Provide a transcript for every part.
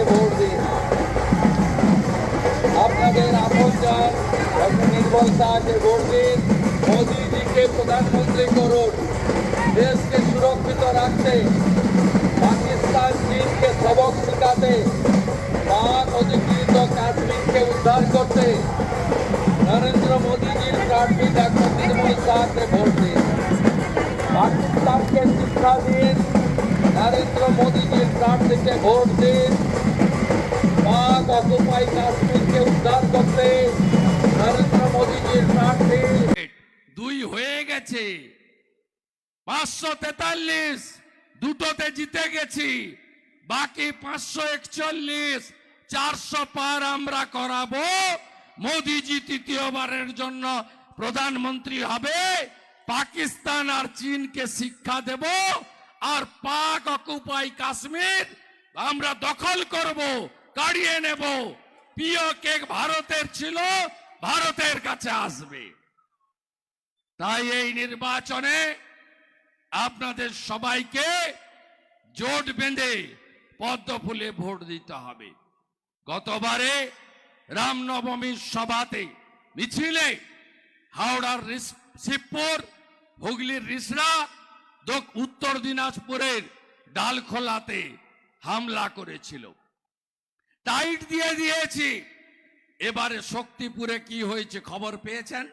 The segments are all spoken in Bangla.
ভোট দিন। আপনাদের আপনজন ডক্টর নির্মল শাহকে ভোট দিন। মোদীজিকে প্রধানমন্ত্রী করুন। দেশকে সুরক্ষিত রাখতে, পাকিস্তান চীনকে সবক শেখাতে, পাক অধিকৃত কাশ্মীরকে উদ্ধার করতে নরেন্দ্র মোদীজির প্রার্থী ডক্টর নির্মল শাহকে ভোট দিন। পাকিস্তানকে শিক্ষা দিন, নরেন্দ্র মোদীজির প্রার্থীকে ভোট দিন। পাক অকুপাই কাশ্মীরকে উদ্ধার করতে নরেন্দ্র মোদীজির প্রার্থী। 2 হয়ে গেছে, 543, দুটোতে জিতে গেছি, বাকি 541, 400 পার আমরা করাবো। মোদীজি তৃতীয়বারের জন্য প্রধানমন্ত্রী হবে। পাকিস্তান আর চীনকে শিক্ষা দেব, আর পাক অকুপাই কাশ্মীর আমরা দখল করব, কাড়িয়ে নেব। পিওকে ভারতের ছিল, ভারতের কাছে আসবে। তাই এই নির্বাচনে আপনাদের সবাইকে জোট বেঁধে পদ্ম ফুলে ভোট দিতে হবে। গতবারে রামনবমীর সভাতে, মিছিলে হাওড়ার শিবপুর, হুগলির রিসরা, উত্তর দিনাজপুরের ডালখোলাতে হামলা করেছিল, টাইট দিয়ে দিয়েছি। এবারে শক্তিপুরে কি হয়েছে খবর পেয়েছেন?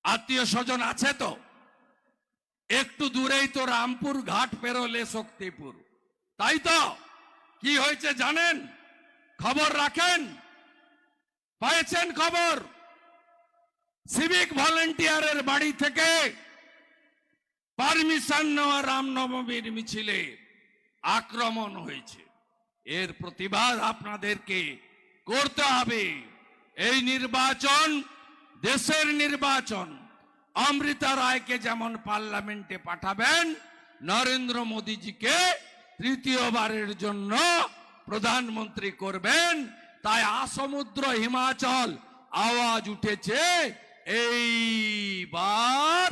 আত্মীয় স্বজন আছে তো? একটু দূরেই তো রামপুর ঘাট পেরোলে শক্তিপুর, তাই তো? কি হয়েছে জানেন? খবর রাখেন? পেয়েছেন খবর? সিভিক ভলেন্টিয়ারের বাড়ি থেকে পারমিশন নেওয়া রামনবমীর মিছিলে আক্রমণ হয়েছে। এর প্রতিবাদ আপনাদেরকে করতে হবে। এই নির্বাচন দেশের নির্বাচন। অমৃতা রায়কে যেমন পার্লামেন্টে পাঠাবেন, নরেন্দ্র মোদীজিকে তৃতীয়বারের জন্য প্রধানমন্ত্রী করবেন। তাই আসমুদ্র হিমাচল আওয়াজ উঠেছে, এইবার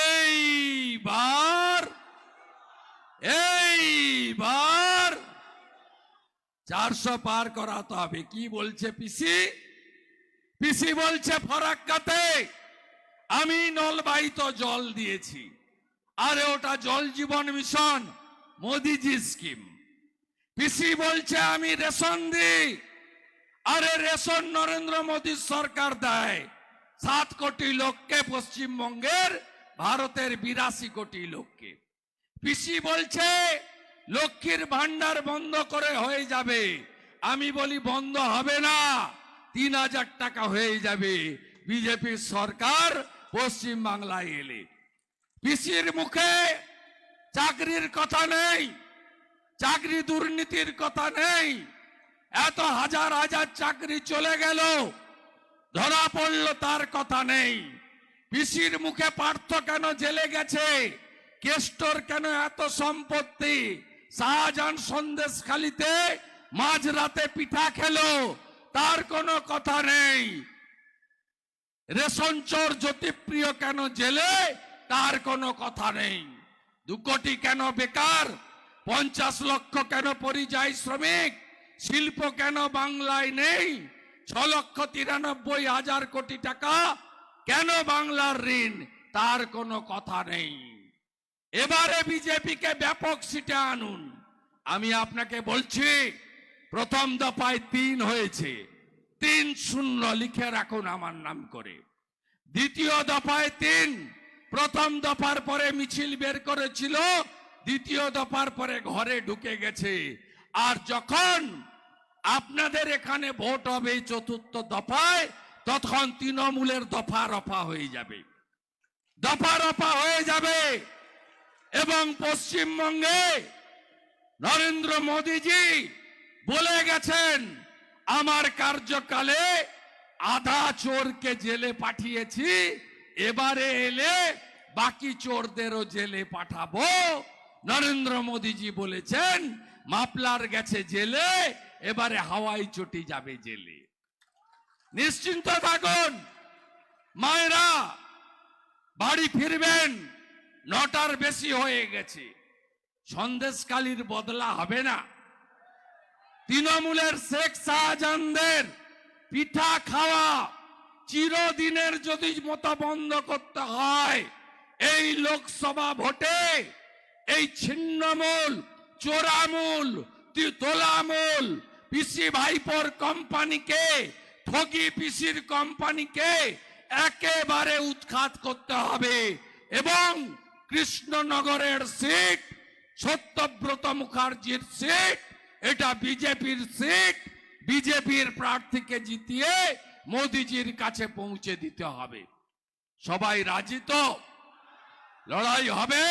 এইবার এইবার 400 পার করাতে হবে। কি বলছে পিসি? পিসি বলছে ফরাক্কাতে আমি নলবাহিত জল দিয়েছি, আরে ওটা জল জীবন মিশন, মোদিজি স্কিম। পিসি বলছে আমি রেশন দিই, আরে রেশন নরেন্দ্র মোদী সরকার দেয় 7 কোটি লোককে, পশ্চিমবঙ্গের ভারতের 82 কোটি লোককে। পিসি বলছে লক্ষ্মীর ভান্ডার বন্ধ করে হয়ে যাবে, আমি বলি বন্ধ হবে না, 3000 টাকা হয়ে যাবে বিজেপি সরকার পশ্চিম বাংলায় এলে। পিসির মুখে চাকরির কথা নেই, চাকরি দুর্নীতির কথা নেই। এত হাজার হাজার চাকরি চলে গেল, ধরা পড়ল, তার কথা নেই। পিসির মুখে পার্থ কেন জেলে গেছে, কেষ্টর কেন এত সম্পত্তি, শাহজাহান সন্দেশখালিতে মাঝরাতে পিঠা খেলো, তার কোনো কথা নেই। রেশন চোর জ্যোতিপ্রিয় কেন জেলে, তার কোনো কথা নেই। 2 কোটি কেন বেকার, 50 লক্ষ কেন পরিযায়ী শ্রমিক, শিল্প কেন বাংলায় নেই, 6,93,000 কোটি টাকা কেন বাংলার ঋণ, তার কোনো কথা নেই। এবারে বিজেপিকে ব্যাপক সিটে আনুন। আমি আপনাকে বলছি, প্রথম দফায় 3 হয়েছে, 3-0 লিখে রাখুন আমার নাম করে। দ্বিতীয় দফায় 3, প্রথম দফার পরে মিছিল বের করেছিল, দ্বিতীয় দফার পরে ঘরে ঢুকে গেছে। আর যখন আপনাদের এখানে ভোট হবে চতুর্থ দফায়, তখন তৃণমূলের দফা রফা হয়ে যাবে, দফা রফা হয়ে যাবে। এবং পশ্চিমবঙ্গে নরেন্দ্র মোদীজি বলে গেছেন, আমার কার্যকালে আধা চোরকে জেলে পাঠিয়েছি, এবারে এলে বাকি চোরদেরও জেলে পাঠাবো। নরেন্দ্র মোদীজি বলেছেন মাফলার গেছে জেলে, এবারে হাওয়াই চটি যাবে জেলে। নিশ্চিন্ত থাকুন মায়েরা, বাড়ি ফিরবেন, 9টার বেশি হয়ে গেছে। সন্দেশখালির বদলা হবে না, তৃণমূলের শেখ শাহজাহানদের পিঠা খাওয়া চিরদিনের যদি মতো বন্ধ করতে হয়, এই লোকসভা ভোটে এই ছিন্নমূল, চোরামূল, তোলামূল পিসি ভাইপোর কোম্পানিকে, ঠগি পিসির কোম্পানিকে একেবারে উৎখাত করতে হবে এবং কৃষ্ণনগরের সিট, সত্যব্রত মুখার্জির সিট, এটা বিজেপির সিট, বিজেপির প্রার্থীকে জিতিয়ে মোদিজির কাছে পৌঁছে দিতে হবে। সবাই রাজি তো? লড়াই হবে,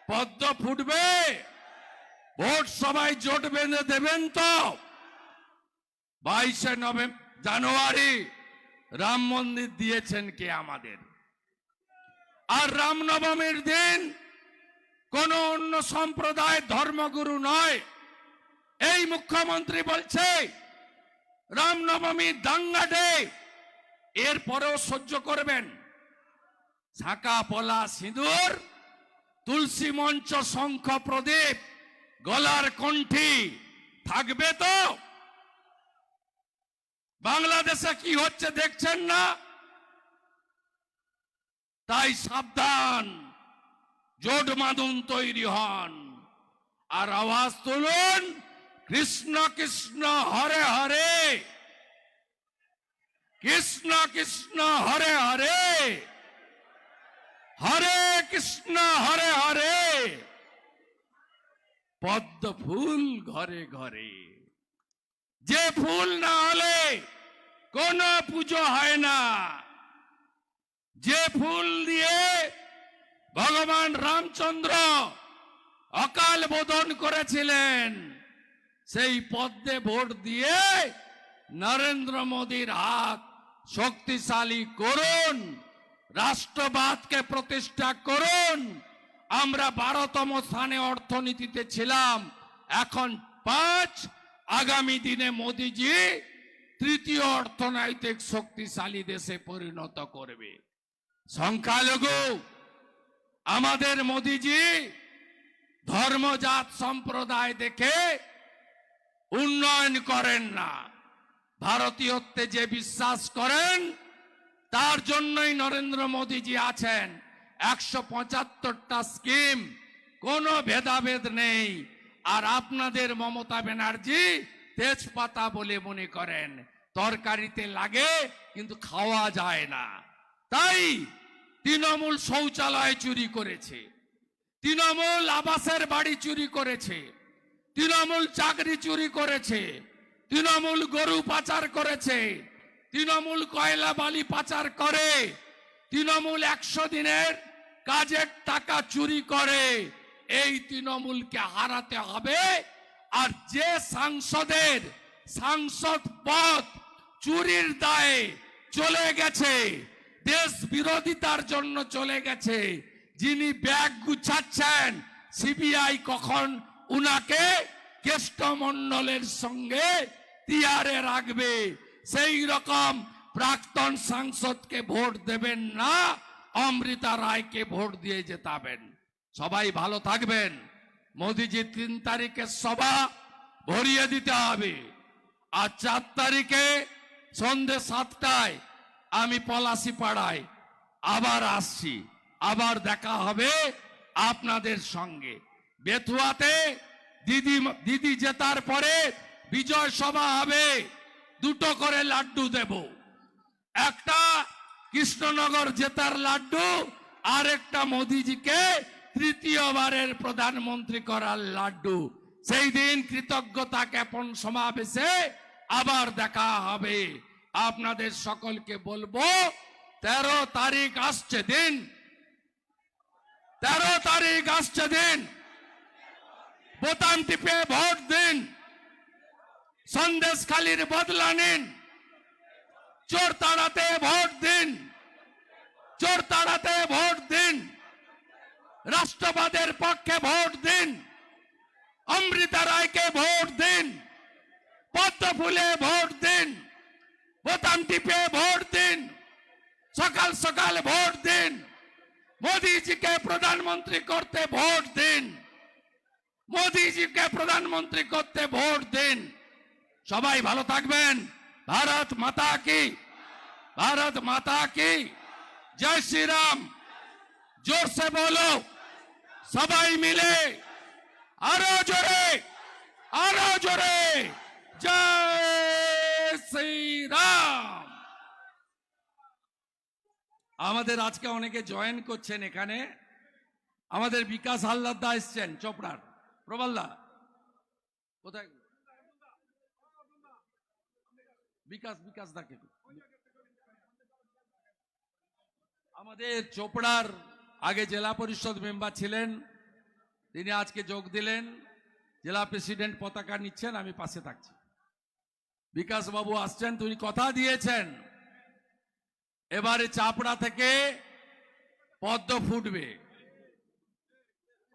পদ্ম ফুটবে, ভোট সবাই জোট বেঁধে দেবেন তো? 22 জানুয়ারি রাম মন্দির দিয়েছেন কে আমাদের? আর রামনবমীর দিন কোন অন্য সম্প্রদায় ধর্মগুরু নয়, এই মুখ্যমন্ত্রী বলছে রামনবমী দাঙ্গা ডে, এরপরেও সহ্য করবেন? ঝাঁকা পলা সিঁদুর, তুলসী মঞ্চ, শঙ্খ প্রদীপ, গলার কণ্ঠি থাকবে তো? বাংলাদেশে কি হচ্ছে দেখছেন না? তাই সাবধান, জোট বাঁধুন, তৈরি হন আর আওয়াজ তুলুন, কৃষ্ণ কৃষ্ণ হরে হরে, কৃষ্ণ কৃষ্ণ হরে হরে, হরে কৃষ্ণ হরে হরে, পদ্ম ফুল ঘরে ঘরে। যে ফুল না হলে কোন পুজো হয় না, যে ফুল দিয়ে ভগবান রামচন্দ্র অকাল বোধন করেছিলেন, সেই পদ্মে ভোট দিয়ে নরেন্দ্র মোদীর হাত শক্তিশালী করুন, রাষ্ট্রবাদকে প্রতিষ্ঠা করুন। আমরা 12তম স্থানে অর্থনীতিতে ছিলাম, এখন 5। আগামী দিনে মোদিজি তৃতীয় অর্থনৈতিক শক্তিশালী দেশে পরিণত করবে। সংখ্যালঘু আমাদের মোদিজি ধর্মজাত সম্প্রদায় দেখে উন্নয়ন করেন না, ভারতীয়ত্বে যে বিশ্বাস করেন তার জন্যই নরেন্দ্র মোদীজি আছেন। 175টা স্কিম, কোনো ভেদাভেদ নেই। আর আপনাদের মমতা ব্যানার্জি তেজপাতা বলে মনে করেন, তরকারিতে লাগে কিন্তু খাওয়া যায় না। তাই তৃণমূল শৌচালয় চুরি করেছে, তৃণমূল আবাসের বাড়ি চুরি করেছে, তৃণমূল চাকরি চুরি করেছে, তৃণমূল গরু পাচার করেছে, তৃণমূল কয়লা বালি পাচার করে, তৃণমূল 100 দিনের কাজের টাকা চুরি করে। এই তৃণমূলকে হারাতে হবে। আর যে সাংসদের সাংসদ পদ চুরির দায়ে চলে গেছে, দেশ বিরোধিতার জন্য চলে গেছে, যিনি ব্যাগ গুছাচ্ছেন, সিবিআই কখন উনাকে কেষ্টমণ্ডলের সঙ্গে তিহারে রাখবে, সেই রকম প্রাক্তন সাংসদকে ভোট দেবেন না, অমৃতা রায়কে ভোট দিয়ে জেতাবেন। সবাই ভালো থাকবেন। মোদিজি 3 তারিখের সভা ভরিয়ে দিতে হবে। আর 4 তারিখে সন্ধ্যে 7টায় আমি পলাশিপাড়ায় আবার আসছি, আবার দেখা হবে আপনাদের সঙ্গে। বেথুয়াতে দিদি জেতার পরে বিজয় সভা হবে, 2টো করে লাড্ডু দেব, একটা কৃষ্ণনগর জেতার লাড্ডু, আর একটা মোদিজিকে তৃতীয়বারের প্রধানমন্ত্রী করার লাড্ডু। সেই দিন কৃতজ্ঞতা জ্ঞাপন সমাবেশে আবার দেখা হবে। আপনাদের সকলকে বলবো 13 তারিখ আসছে দিন, 13 তারিখ আসছে দিন, বোতাম টিপে ভোট দিন, সন্দেশখালীর বদলা নিন, চোর তাড়াতে ভোট দিন, চোর তাড়াতে ভোট দিন, রাষ্ট্রবাদের পক্ষে ভোট দিন, অমৃতা রায়কে ভোট দিন, পদ্ম ফুলে ভোট দিন, বোতাম টিপে ভোট দিন, সকাল সকাল ভোট দিন, মোদিজিকে প্রধানমন্ত্রী করতে ভোট দিন। মোদিজিকে প্রধানমন্ত্রী করতে ভোট দিন। সবাই ভালো থাকবেন। ভারত মাতা কি, ভারত মাতা কি, জয় শ্রী রাম। জোর সে বলো সবাই মিলে, আরো জোরে, আরো জোরে, জয় শ্রী রাম। আমাদের আজকে অনেকে জয়েন করছেন এখানে। আমাদের বিকাশ হালদার দা এসছেন চোপড়ার। প্রবলদা কোথায়? বিকাশ দাকে আমাদের চোপড়ার আগে জেলা পরিষদ মেম্বার ছিলেন, তিনি আজকে যোগ দিলেন। জেলা প্রেসিডেন্ট পতাকা নিচ্ছেন, আমি পাশে থাকছি। বিকাশ বাবু আসছেন, তিনি কথা দিয়েছেন এবারে চাপড়া থেকে পদ্ম ফুটবে।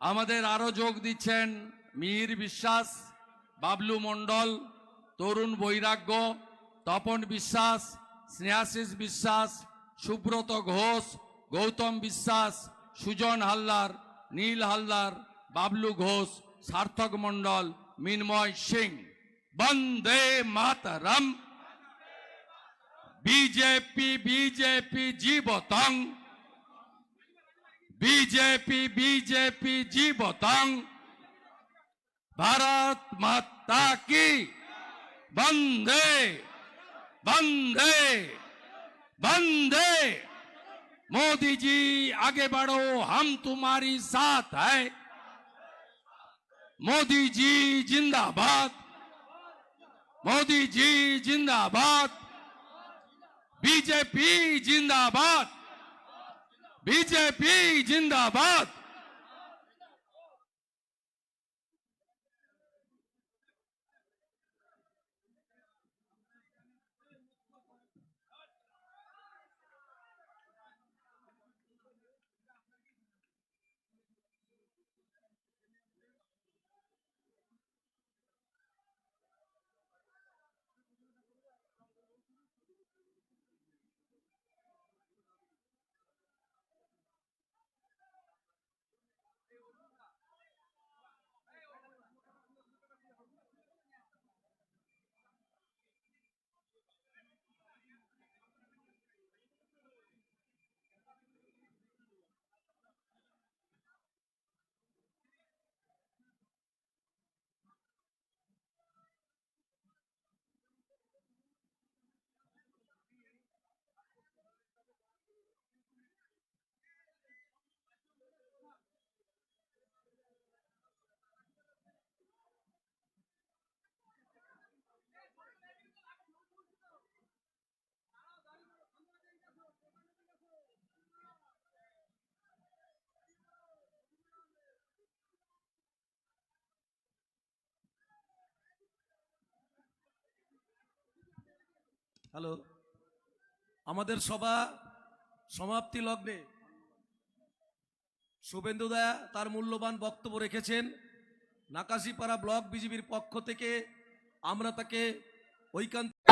আমাদের আরো যোগ দিচ্ছেন মিহির বিশ্বাস, বাবলু মণ্ডল, তরুণ বৈরাগ্য, তপন বিশ্বাস, স্নেহাশিস বিশ্বাস, সুব্রত ঘোষ, গৌতম বিশ্বাস, সুজন হালদার, নীল হালদার, বাবলু ঘোষ, সার্থক মণ্ডল, মিনময় সিং। বন্দে মাতরম। বিজেপি বিজেপি জীবতং, বিজেপি বিজেপি জীবতং। ভারত মাতা কি, বন্দে বন্দে बंदे। मोदी जी आगे बढ़ो, हम तुम्हारी साथ है। मोदी जी जिंदाबाद, मोदी जी जिंदाबाद, बीजेपी जिंदाबाद, बीजेपी जिंदाबाद। হ্যালো, আমাদের সভা সমাপ্তি লগ্নে শুভেন্দু দা তার মূল্যবান বক্তব্য রেখেছেন। নাকাশিপাড়া ব্লক বিজেপির পক্ষ থেকে আমরা তাকে ঐকান্তিক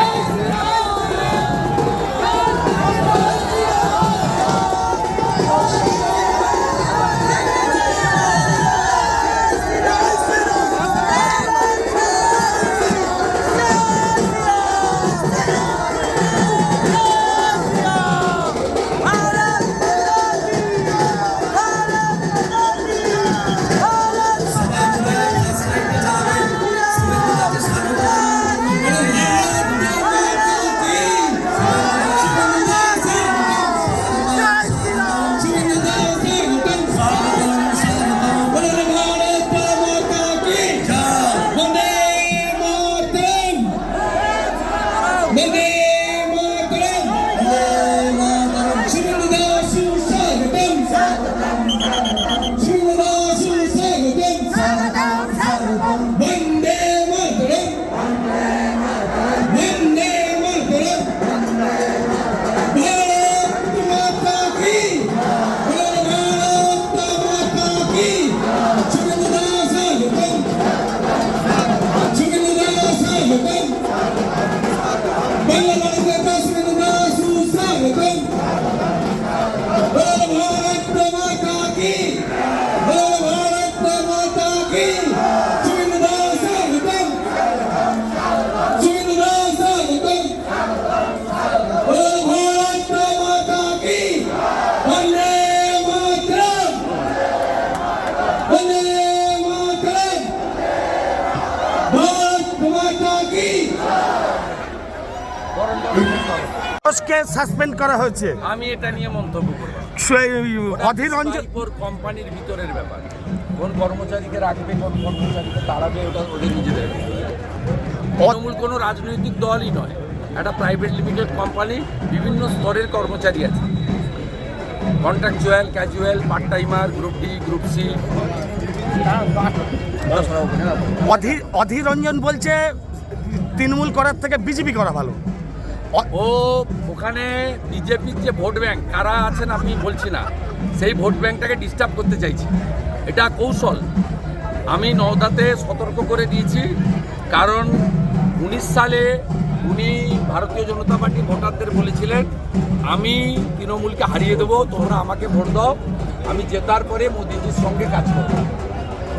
ঘোষকে সাসপেন্ড করা হয়েছে। আমি এটা নিয়ে মন্তব্য করব। অধীর রঞ্জন কোম্পানির ভিতরের ব্যাপার, কোন কর্মচারীকে রাখবে, কোন কর্মচারীকে তাড়াবে, ওটা ওদের নিজেদের ব্যাপার। তৃণমূল কোনো রাজনৈতিক দলই নয়, একটা প্রাইভেট লিমিটেড কোম্পানি, বিভিন্ন স্তরের কর্মচারী আছে, contractual, casual, part timer, group D, group C. Adhir Ranjan বলছে তৃণমূল করার থেকে বিজেপি করা ভালো। ও ওখানে বিজেপির যে ভোট ব্যাংক কারা আছেন আমি বলছি না, সেই ভোট ব্যাংকটাকে ডিস্টার্ব করতে চাইছি, এটা কৌশল। আমি নওদাতে সতর্ক করে দিয়েছি, কারণ 19 সালে উনি ভারতীয় জনতা পার্টি ভোটারদের বলেছিলেন আমি তৃণমূলকে হারিয়ে দেবো, তোমরা আমাকে ভোট দাও, আমি জেতার পরে মোদিজির সঙ্গে কাজ করব।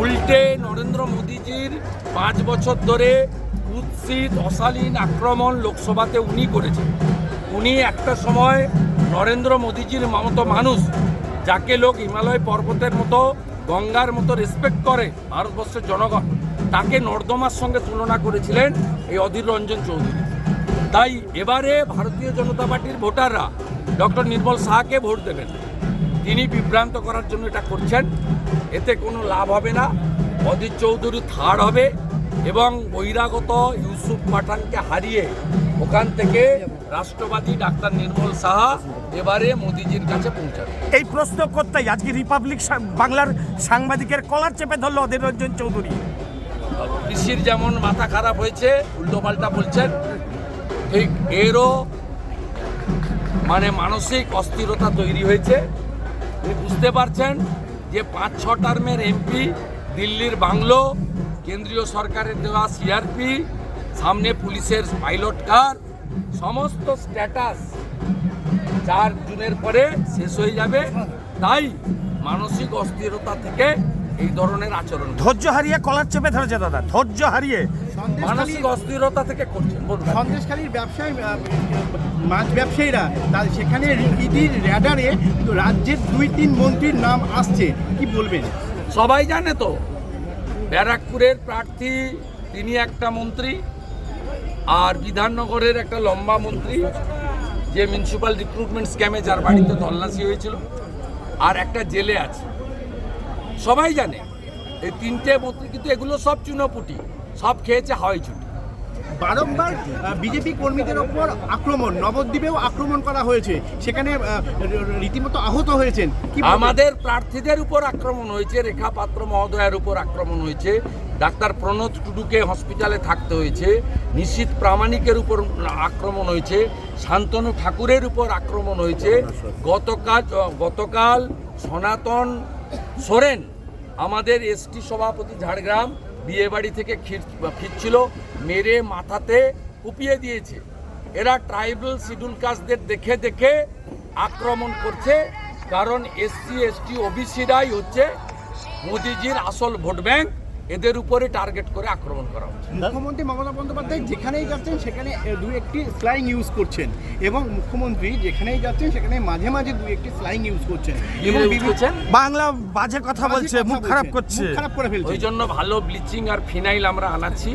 উল্টে নরেন্দ্র মোদিজির 5 বছর ধরে কুৎসিত অশালীন আক্রমণ লোকসভাতে উনি করেছেন। উনি একটা সময় নরেন্দ্র মোদিজির মতো মানুষ, যাকে লোক হিমালয় পর্বতের মতো, গঙ্গার মতো রেসপেক্ট করে ভারতবর্ষের জনগণ, তাকে নর্দমার সঙ্গে তুলনা করেছিলেন এই অধীর রঞ্জন চৌধুরী। তাই এবারে ভারতীয় জনতা পার্টির ভোটাররা ডক্টর নির্মল শাহকে ভোট দেবেন। তিনি বিভ্রান্ত করার জন্য এটা করছেন, এতে কোনো লাভ হবে না। অধীর চৌধুরী থার্ড হবে এবং বহিরাগত ইউসুফ পাঠানকে হারিয়ে ওখান থেকে রাষ্ট্রবাদী ডাক্তার নির্মল সাহা এবারে মোদিজির কাছে পৌঁছাবে। এই প্রশ্ন করতেই আজকে রিপাবলিক বাংলার সাংবাদিকের কলার চেপে ধরল অধীর রঞ্জন চৌধুরী। কৃষির যেমন মাথা খারাপ হয়েছে, উল্টোপাল্টা বলছেন, ঠিক এরও মানসিক অস্থিরতা তৈরি হয়েছে। আপনি বুঝতে পারছেন যে 5-6 টার্মের এমপি, দিল্লির বাংলো, কেন্দ্রীয় সরকারের দেওয়া সিআরপি, সামনে পুলিশের পাইলট কার, সমস্ত স্ট্যাটাস 4 জুনের পরে শেষ হয়ে যাবে। তাই মানসিক অস্থিরতা থেকে এই ধরনের আচরণ, ধৈর্য হারিয়ে কলার চেপে ধরেছে দাদা, ধৈর্য হারিয়ে মানসিক অস্থিরতা থেকে করছেন। বলুন। সন্দেশখালীর ব্যবসায়ী, মাছ ব্যবসায়ীরা সেখানে ইডির র্যাডারে রাজ্যের 2-3 মন্ত্রীর নাম আসছে, কি বলবেন? সবাই জানে তো, ব্যারাকপুরের প্রার্থী তিনি একটা মন্ত্রী, আর বিধাননগরের একটা লম্বা মন্ত্রী যে মিউনিসিপ্যাল রিক্রুটমেন্ট স্ক্যামে যার বাড়িতে তল্লাশি হয়েছিল, আর একটা জেলে আছে। সবাই জানে এই 3টে মন্ত্রী, কিন্তু এগুলো সব চুনোপুটি, সব খেয়েছে হাওয়াই ছুটি। বারংবার বিজেপি কর্মীদের ওপর আক্রমণ, নবদ্বীপেও আক্রমণ করা হয়েছে, সেখানে রীতিমতো আহত হয়েছেন, কি বলবেন? আমাদের প্রার্থীদের উপর আক্রমণ হয়েছে, রেখা পাত্র মহোদয়ের উপর আক্রমণ হয়েছে, ডাক্তার প্রণোদ টুডুকে হসপিটালে থাকতে হয়েছে, নিশীথ প্রামাণিকের উপর আক্রমণ হয়েছে, শান্তনু ঠাকুরের উপর আক্রমণ হয়েছে। গতকাল সনাতন সোরেন, আমাদের এসটি সভাপতি ঝাড়গ্রাম, বিয়ে বাড়ি থেকে ফিরছিল, মেরে মাথাতে কুপিয়ে দিয়েছে। এরা ট্রাইবাল শিডিউল কাস্টদের দেখে দেখে আক্রমণ করছে, কারণ SC ST OBCরাই হচ্ছে মোদিজির আসল ভোট ব্যাংক, এদের উপরে টার্গেট করে আক্রমণ করা হচ্ছে। মুখ্যমন্ত্রী মমতা বন্দ্যোপাধ্যায় যেখানেই যাচ্ছেন সেখানে 2-1টি স্ল্যাং ইউজ করছেন, এবং মুখ্যমন্ত্রী যেখানেই যাচ্ছেন সেখানে মাঝে মাঝে 2-1টি স্ল্যাং ইউজ করছেন, এবং বাংলা বাজে কথা বলছে, মুখ খারাপ করছে, মুখ খারাপ করে ফেলছে। ওই জন্য ভালো ব্লিচিং আর ফিনাইল আমরা আনাচ্ছি।